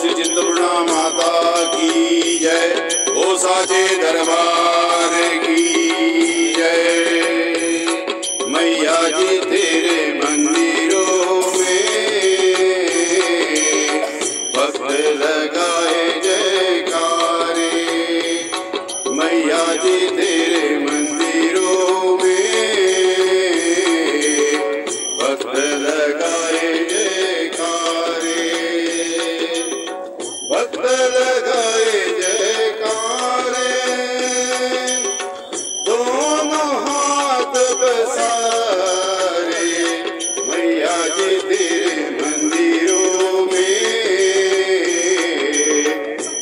श्री चिंतपूर्णा माता की जय, ओ साचे दरबार की जय। मैया जी तेरे मंदिरों में भक्त लगाए जयकारे, मैया जी तेरे मंदिरों में भक्त लगाए जयकारे, भक्त लगाए जयकारे, दोनों हाथ पसारे, मैया जी तेरे मंदिरों में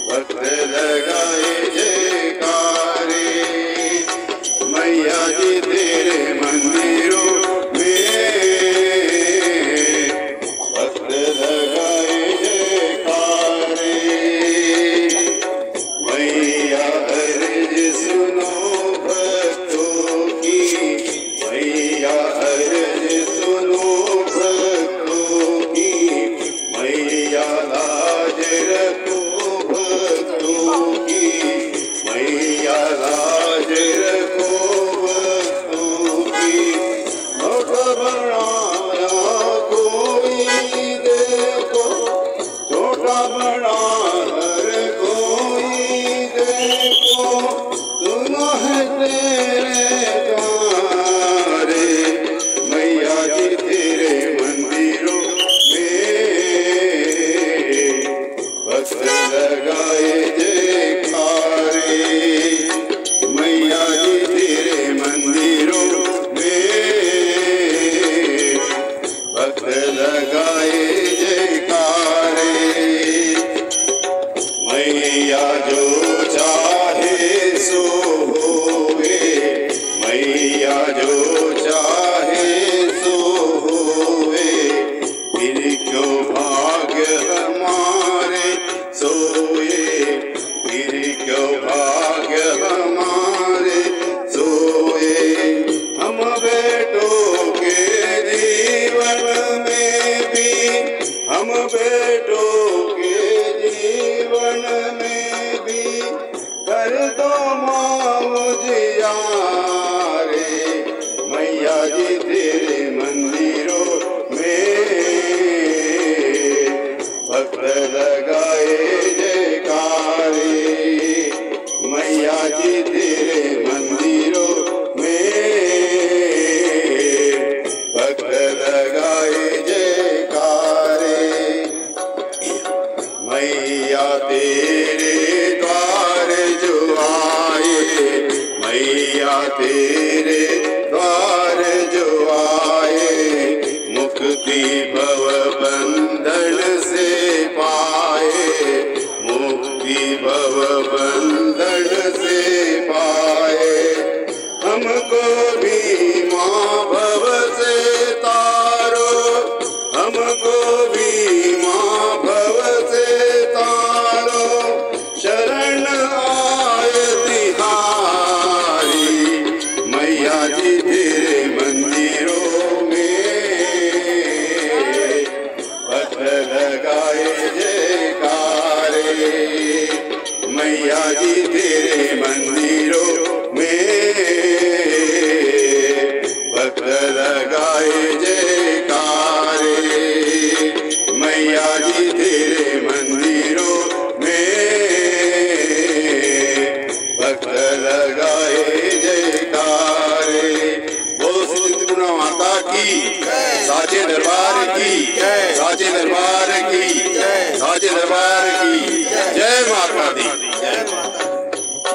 भक्त लगाए जयकारे, मैया जी तेरे मंदिरों में भक्त लगाए जयकारे। मैया अर्ज सुनो भक्तों की, मैया अर्ज सुनो भक्तों की, मैया लाज रखो भक्तों की, मैया लाज रखो भक्तों की। छोटा बड़ा कोई देखो, छोटा बड़ा हर कोई देखो, दोनों है तेरे द्वारे, मैया जी तेरे मंदिरों में भक्त लगाए जयकारे, मैया जी तेरे मंदिरों में भक्त लगाए जयकारे। मैया जो चाहे सो होवे, मैया जो चाहे सो होवे, फिर क्यों भाग्य हमारे सोए, फिर क्यों भाग्य हमारे सोए। हम बेटों के जीवन में भी, हम बेटों के जीवन में भी कर दो मुझियारे, मैया जी तेरे मंदिरों में भक्त लगाए जयकारे, मैया जी तेरे मंदिरों में भक्त लगाए जयकारे। मैया तेरे द्वार जो आए, मैया तेरे द्वार जो आए, मुक्ति भव बंधन से पाए, मुक्ति भव बंधन से पाए। हमको भी माँ भव से तारो, हमको भी माँ भव से तारो, शरण आए तिहारी, मैया जी तेरे मंदिरों में भक्त लगाए जयकारे, मैया जी तेरे मंदिरों में भक्त लगाए जयकारे, मैया जी तेरे मंदिरों में भक्त लगाए जयकारे। बोलो श्री चिंतपूर्णा माता की, साचे दरबार की, साचे दरबार की, साचे दरबार की जय माता दी।